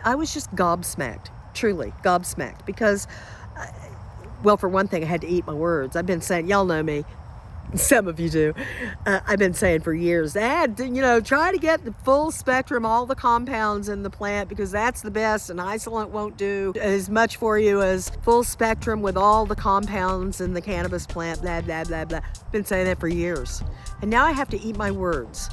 I was just gobsmacked, truly gobsmacked, because, well, for one thing, I had to eat my words. I've been saying, y'all know me, some of you do. I've been saying for years, try to get the full spectrum, all the compounds in the plant, because that's the best, and isolate won't do as much for you as full spectrum with all the compounds in the cannabis plant, blah, blah, blah, blah. Been saying that for years. And now I have to eat my words.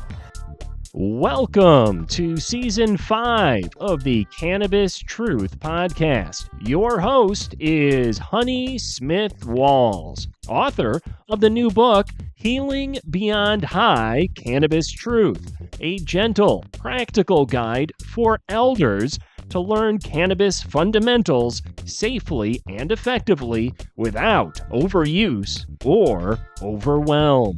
Welcome to Season 5 of the Cannabis Truth podcast. Your host is Honey Smith Walls, author of the new book, Healing Beyond High, Cannabis Truth, a gentle, practical guide for elders to learn cannabis fundamentals safely and effectively without overuse or overwhelm.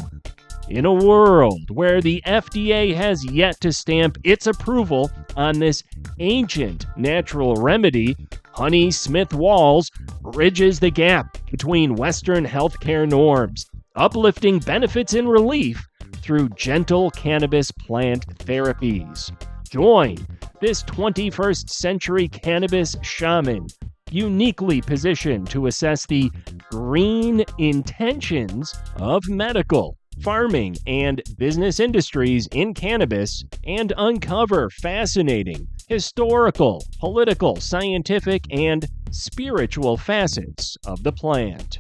In a world where the FDA has yet to stamp its approval on this ancient natural remedy, Honey Smith Walls bridges the gap between Western healthcare norms, uplifting benefits and relief through gentle cannabis plant therapies. Join this 21st century cannabis shaman, uniquely positioned to assess the green intentions of medical, farming, and business industries in cannabis and uncover fascinating historical, political, scientific, and spiritual facets of the plant.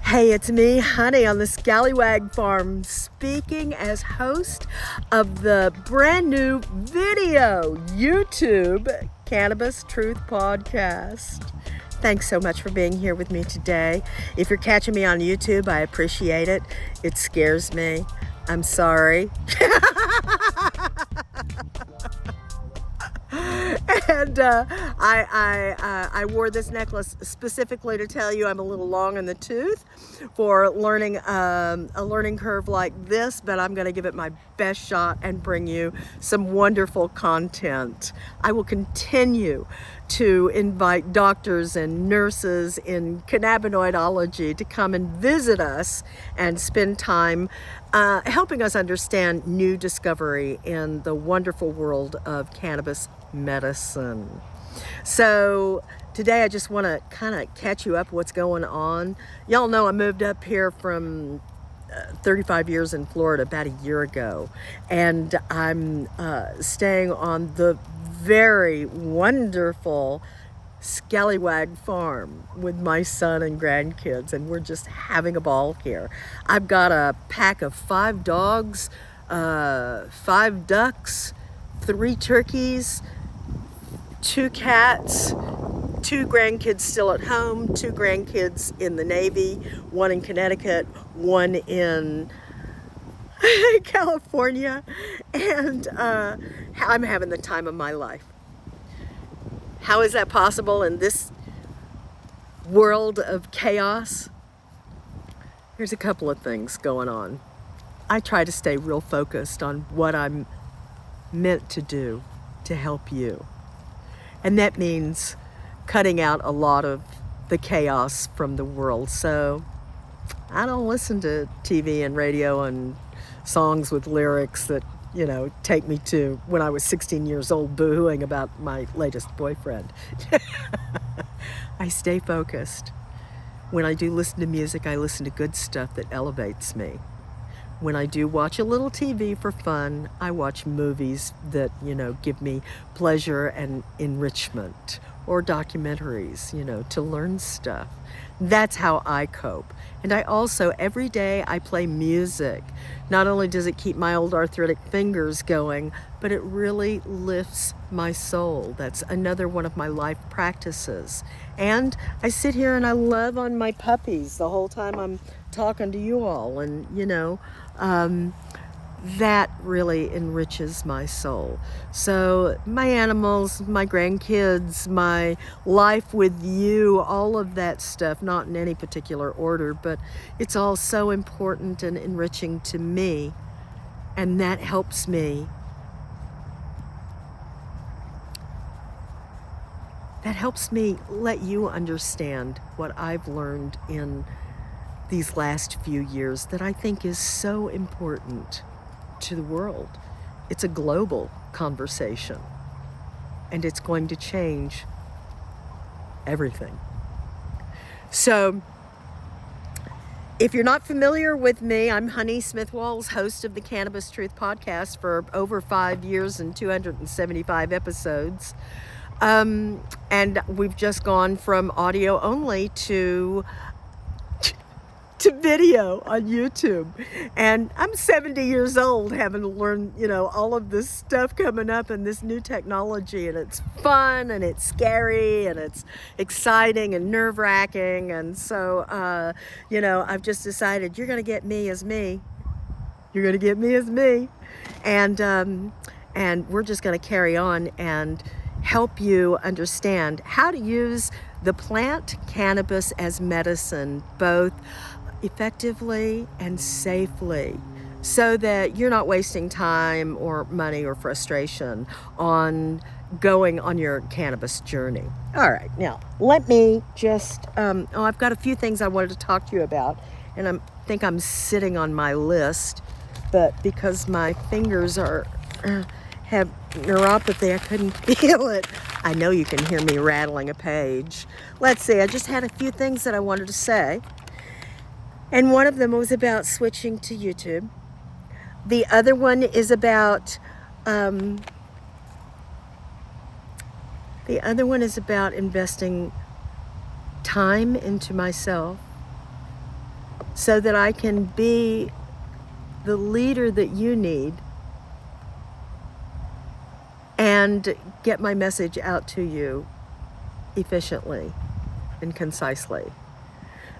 Hey, it's me, Honey, on the Scallywag Farm, speaking as host of the brand new video YouTube Cannabis Truth podcast. Thanks so much for being here with me today. If you're catching me on YouTube, I appreciate it. It scares me. I'm sorry. And I wore this necklace specifically to tell you I'm a little long in the tooth for learning a learning curve like this, but I'm going to give it my best shot and bring you some wonderful content. I will continue to invite doctors and nurses in cannabinoidology to come and visit us and spend time helping us understand new discovery in the wonderful world of cannabis medicine. So today I just want to kind of catch you up what's going on. Y'all know I moved up here from 35 years in Florida about a year ago, and I'm staying on the very wonderful Scallywag Farm with my son and grandkids, and we're just having a ball here. I've got a pack of 5 dogs, 5 ducks, 3 turkeys, 2 cats, 2 grandkids still at home, 2 grandkids in the Navy, 1 in Connecticut, 1 in California, and I'm having the time of my life. How is that possible in this world of chaos? There's a couple of things going on. I try to stay real focused on what I'm meant to do to help you. And that means cutting out a lot of the chaos from the world. So I don't listen to TV and radio and songs with lyrics that, take me to when I was 16 years old boo-hooing about my latest boyfriend. I stay focused. When I do listen to music, I listen to good stuff that elevates me. When I do watch a little TV for fun, I watch movies that, give me pleasure and enrichment, or documentaries, to learn stuff. That's how I cope. And I also, every day I play music. Not only does it keep my old arthritic fingers going, but it really lifts my soul. That's another one of my life practices. And I sit here and I love on my puppies the whole time I'm talking to you all. And, that really enriches my soul. So my animals, my grandkids, my life with you, all of that stuff, not in any particular order, but it's all so important and enriching to me. And that helps me. That helps me let you understand what I've learned in these last few years that I think is so important to the world. It's a global conversation. and it's going to change everything. So, if you're not familiar with me, I'm Honey Smith Walls, host of the Cannabis Truth podcast for over 5 years and 275 episodes. And we've just gone from audio only to video on YouTube. And I'm 70 years old, having to learn, all of this stuff coming up and this new technology. And it's fun and it's scary and it's exciting and nerve-wracking. And so, I've just decided you're going to get me as me. You're going to get me as me. And we're just going to carry on and help you understand how to use the plant cannabis as medicine, both effectively and safely, so that you're not wasting time or money or frustration on going on your cannabis journey. All right, now let me just, I've got a few things I wanted to talk to you about, and I think I'm sitting on my list, but because my fingers have neuropathy, I couldn't feel it. I know you can hear me rattling a page. Let's see, I just had a few things that I wanted to say. And one of them was about switching to YouTube. The other one is about investing time into myself so that I can be the leader that you need and get my message out to you efficiently and concisely.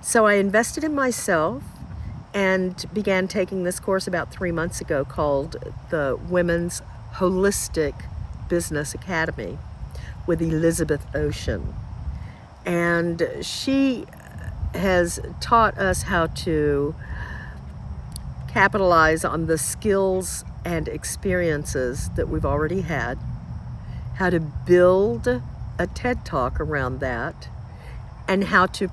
So I invested in myself and began taking this course about 3 months ago called the Women's Holistic Business Academy with Elizabeth Ocean. And she has taught us how to capitalize on the skills and experiences that we've already had, how to build a TED Talk around that, and how to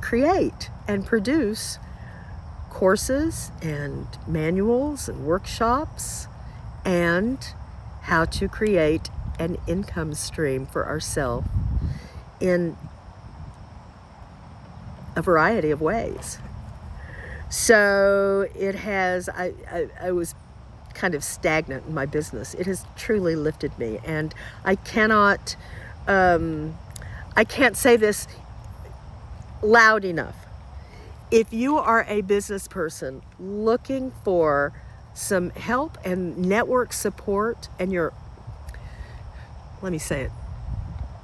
create and produce courses and manuals and workshops, and how to create an income stream for ourselves in a variety of ways. So it has, I was kind of stagnant in my business. It has truly lifted me, and I can't say this loud enough. If you are a business person looking for some help and network support, and let me say it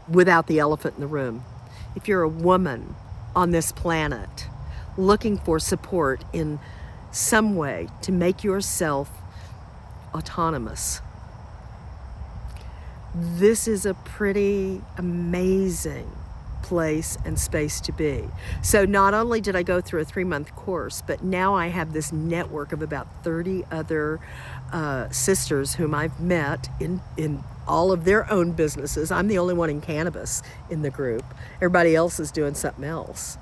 without the elephant in the room, if you're a woman on this planet looking for support in some way to make yourself autonomous, this is a pretty amazing place and space to be. So not only did I go through a 3-month course, but now I have this network of about 30 other sisters whom I've met in all of their own businesses. I'm the only one in cannabis in the group. Everybody else is doing something else.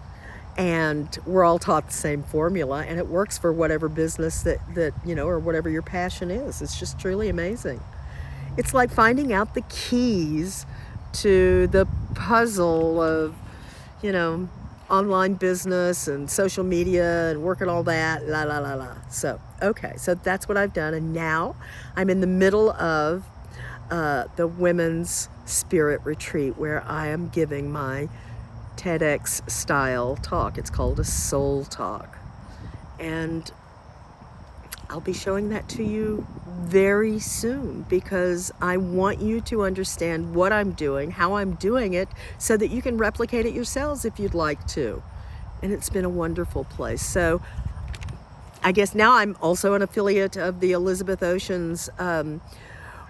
And we're all taught the same formula, and it works for whatever business that or whatever your passion is. It's just truly amazing. It's like finding out the keys to the puzzle of, online business and social media and working all that, la, la, la, la. So that's what I've done. And now I'm in the middle of the Women's Spirit Retreat, where I am giving my TEDx style talk. It's called a soul talk. And I'll be showing that to you very soon, because I want you to understand what I'm doing, how I'm doing it, so that you can replicate it yourselves if you'd like to. And it's been a wonderful place. So I guess now I'm also an affiliate of the Elizabeth Ocean's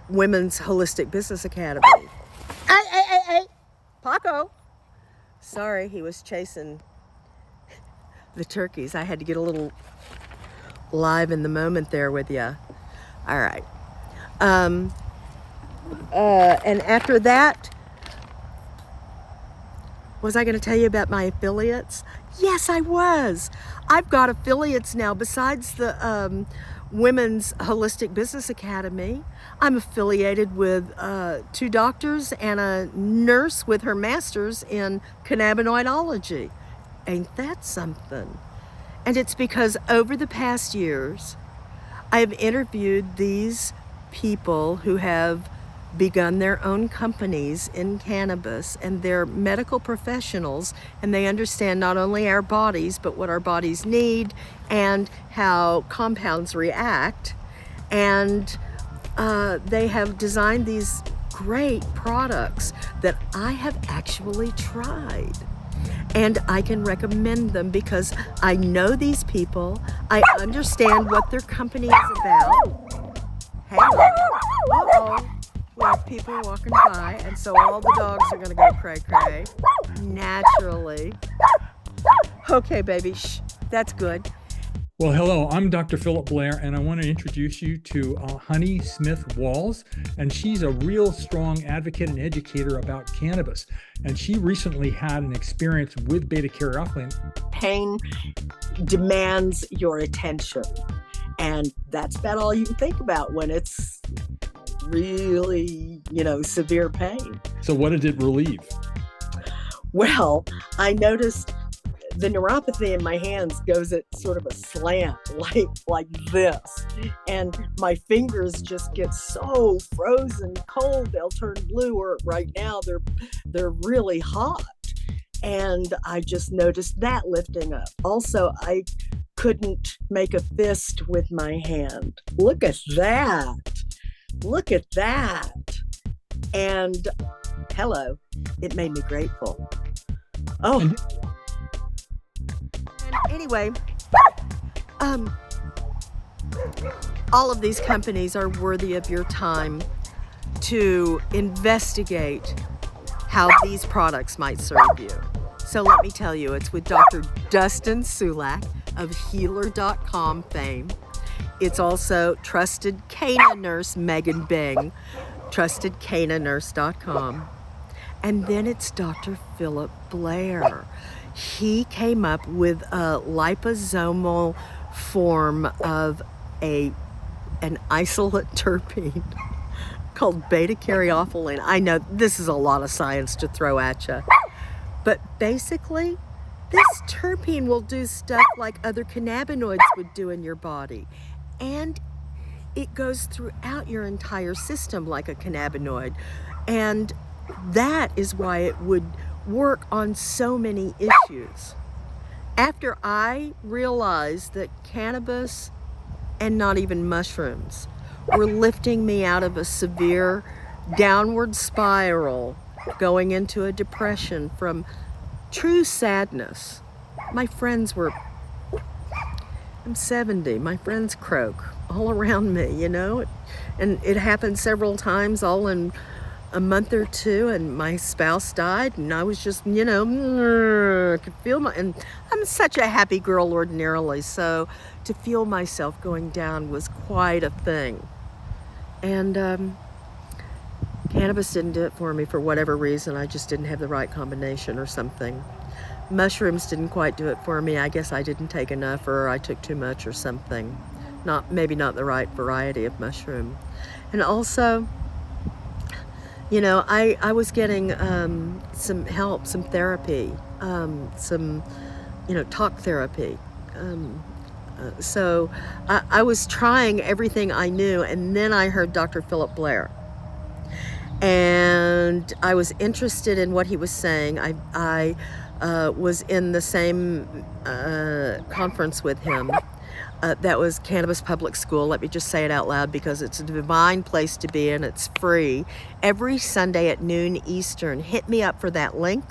Women's Holistic Business Academy. Hey, Paco. Sorry, he was chasing the turkeys. I had to get a little live in the moment there with you. All right. And after that, was I going to tell you about my affiliates? Yes, I was. I've got affiliates now. Besides the Women's Holistic Business Academy. I'm affiliated with 2 doctors and a nurse with her master's in cannabinoidology. Ain't that something? And it's because over the past years, I have interviewed these people who have begun their own companies in cannabis, and they're medical professionals, and they understand not only our bodies, but what our bodies need and how compounds react. And they have designed these great products that I have actually tried. And I can recommend them because I know these people. I understand what their company is about. Hey, uh-oh. We have people walking by, and so all the dogs are going to go cray-cray. Naturally. Okay, baby. Shh. That's good. Well, hello, I'm Dr. Philip Blair, and I want to introduce you to Honey Smith Walls. And she's a real strong advocate and educator about cannabis. And she recently had an experience with beta-caryophyllene. Pain demands your attention. And that's about all you can think about when it's really, severe pain. So what did it relieve? Well, I noticed the neuropathy in my hands goes at sort of a slant, like this. And my fingers just get so frozen cold, they'll turn blue, or right now they're really hot. And I just noticed that lifting up. Also, I couldn't make a fist with my hand. Look at that. Look at that. And hello, it made me grateful. Oh. And anyway, all of these companies are worthy of your time to investigate how these products might serve you. So let me tell you, it's with Dr. Dustin Sulak of Healer.com fame. It's also trusted Cana nurse Megan Bing, trustedcananurse.com. And then it's Dr. Philip Blair. He came up with a liposomal form of an isolate terpene called beta-caryophyllene. I know this is a lot of science to throw at you, but basically, this terpene will do stuff like other cannabinoids would do in your body. And it goes throughout your entire system like a cannabinoid. And that is why it would work on so many issues. After I realized that cannabis and not even mushrooms were lifting me out of a severe downward spiral, going into a depression from true sadness. My friends were, I'm 70, my friends croak all around me, and it happened several times all in a month or two, and my spouse died, and I was just, could feel and I'm such a happy girl ordinarily, so to feel myself going down was quite a thing. And cannabis didn't do it for me for whatever reason. I just didn't have the right combination or something. Mushrooms didn't quite do it for me. I guess I didn't take enough, or I took too much or something. Maybe not the right variety of mushroom. And also, I was getting some help, some therapy, some talk therapy. So I was trying everything I knew, and then I heard Dr. Philip Blair. And I was interested in what he was saying. I was in the same conference with him. That was Cannabis Public School. Let me just say it out loud because it's a divine place to be, and it's free. Every Sunday at noon Eastern, hit me up for that link,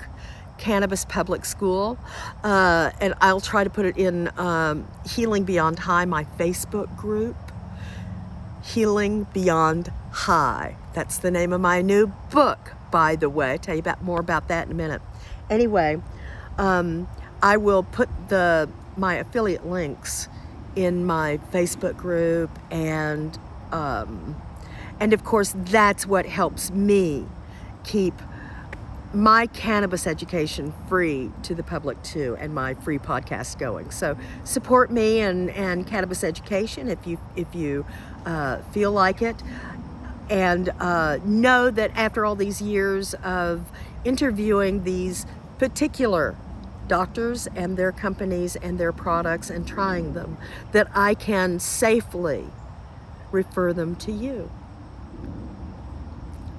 Cannabis Public School, and I'll try to put it in Healing Beyond High, my Facebook group. Healing Beyond High. That's the name of my new book, by the way. I'll tell you more about that in a minute. Anyway, I will put my affiliate links in my Facebook group, and of course that's what helps me keep my cannabis education free to the public too, and my free podcast going. So support me and cannabis education if you feel like it. And know that after all these years of interviewing these particular doctors and their companies and their products and trying them, that I can safely refer them to you.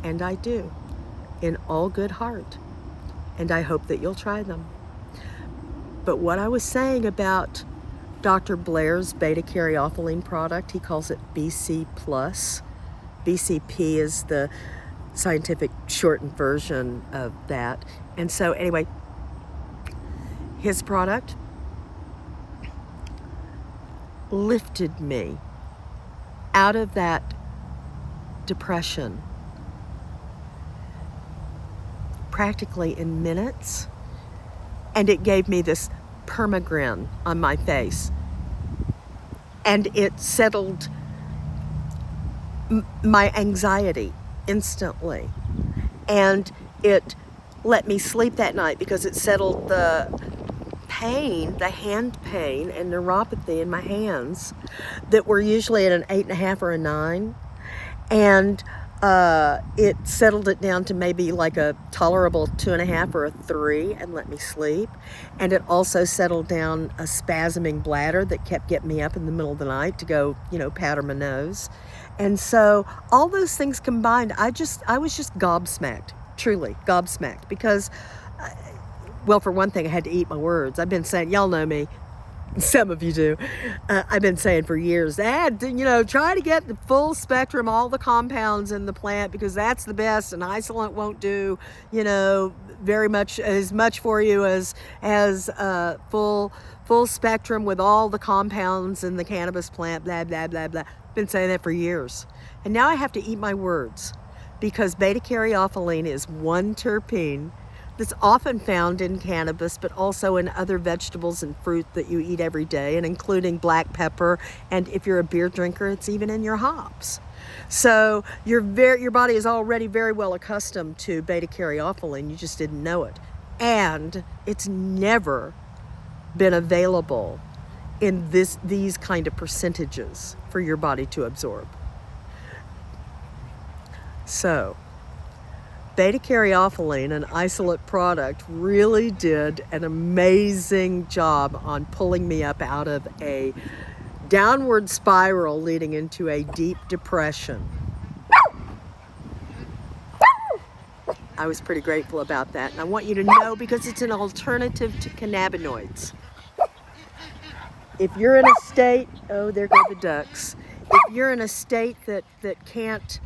And I do, in all good heart. And I hope that you'll try them. But what I was saying about Dr. Blair's beta-caryophyllene product, he calls it BC+. BCP is the scientific shortened version of that. And so anyway, his product lifted me out of that depression practically in minutes, and it gave me this permagrin on my face, and it settled my anxiety instantly, and it let me sleep that night because it settled the pain, the hand pain and neuropathy in my hands that were usually at an 8.5 or a 9, and it settled it down to maybe like a tolerable 2.5 or a 3 and let me sleep. And it also settled down a spasming bladder that kept getting me up in the middle of the night to go, powder my nose. And so all those things combined, I was just gobsmacked, truly gobsmacked, because, well, for one thing, I had to eat my words. I've been saying, y'all know me. Some of you do. I've been saying for years, try to get the full spectrum, all the compounds in the plant, because that's the best, and isolate won't do, very much as much for you as full spectrum with all the compounds in the cannabis plant, blah, blah, blah, blah. Been saying that for years. And now I have to eat my words, because beta-caryophyllene is one terpene that's often found in cannabis, but also in other vegetables and fruit that you eat every day, and including black pepper. And if you're a beer drinker, it's even in your hops. So your body is already very well accustomed to beta-caryophyllene. You just didn't know it. And it's never been available in these kind of percentages for your body to absorb. So beta-caryophyllene, an isolate product, really did an amazing job on pulling me up out of a downward spiral leading into a deep depression. I was pretty grateful about that, and I want you to know, because it's an alternative to cannabinoids. If you're in a state, oh, there go the ducks. If you're in a state that can't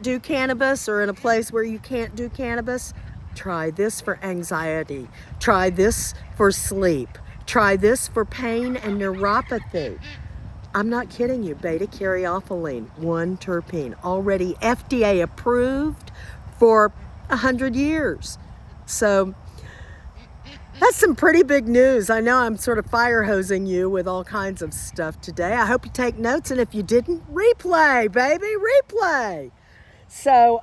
do cannabis, or in a place where you can't do cannabis, try this for anxiety. Try this for sleep. Try this for pain and neuropathy. I'm not kidding you. Beta-caryophyllene, one terpene, already FDA approved for 100 years. So that's some pretty big news. I know I'm sort of fire hosing you with all kinds of stuff today. I hope you take notes, and if you didn't, replay, baby, replay. So,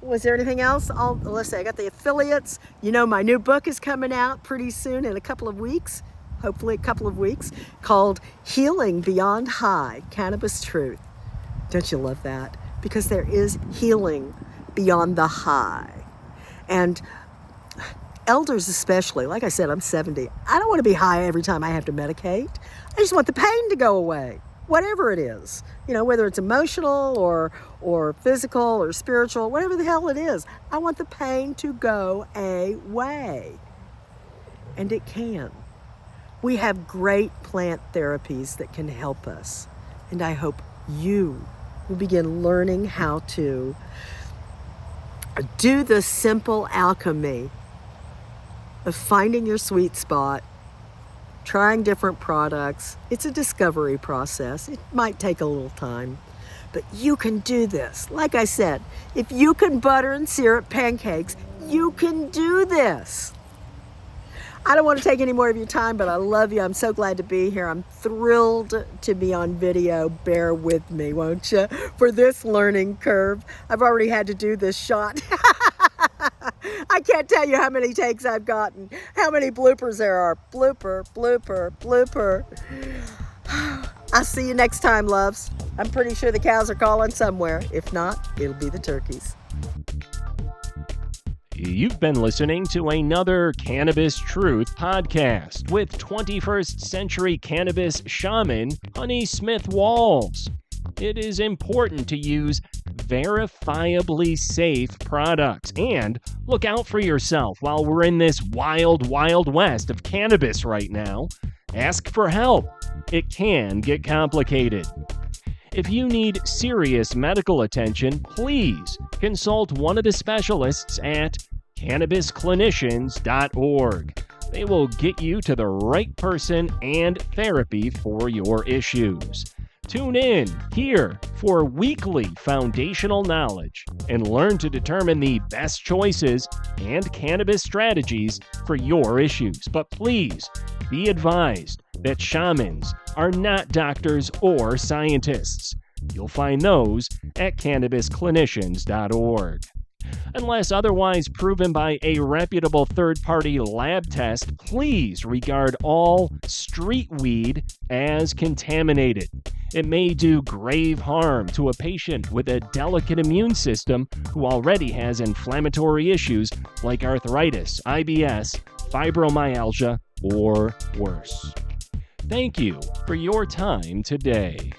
was there anything else? Let's see, I got the affiliates. My new book is coming out pretty soon, in a couple of weeks, hopefully a couple of weeks, called Healing Beyond High, Cannabis Truth. Don't you love that? Because there is healing beyond the high. And elders especially, like I said, I'm 70. I don't want to be high every time I have to medicate. I just want the pain to go away, whatever it is. Whether it's emotional or physical or spiritual, whatever the hell it is. I want the pain to go away. And it can. We have great plant therapies that can help us. And I hope you will begin learning how to do the simple alchemy of finding your sweet spot, trying different products. It's a discovery process. It might take a little time, but you can do this. Like I said, if you can butter and syrup pancakes, you can do this. I don't want to take any more of your time, but I love you. I'm so glad to be here. I'm thrilled to be on video. Bear with me, won't you, for this learning curve. I've already had to do this shot. I can't tell you how many takes I've gotten, how many bloopers there are. Blooper, blooper, blooper. I'll see you next time, loves. I'm pretty sure the cows are calling somewhere. If not, it'll be the turkeys. You've been listening to another Cannabis Truth podcast with 21st century cannabis shaman Honey Smith Walls. It is important to use verifiably safe products and look out for yourself while we're in this wild, wild west of cannabis right now. Ask for help. It can get complicated. If you need serious medical attention, please consult one of the specialists at cannabisclinicians.org. They will get you to the right person and therapy for your issues. Tune in here for weekly foundational knowledge and learn to determine the best choices and cannabis strategies for your issues. But please be advised that shamans are not doctors or scientists. You'll find those at cannabisclinicians.org. Unless otherwise proven by a reputable third-party lab test, please regard all street weed as contaminated. It may do grave harm to a patient with a delicate immune system who already has inflammatory issues like arthritis, IBS, fibromyalgia, or worse. Thank you for your time today.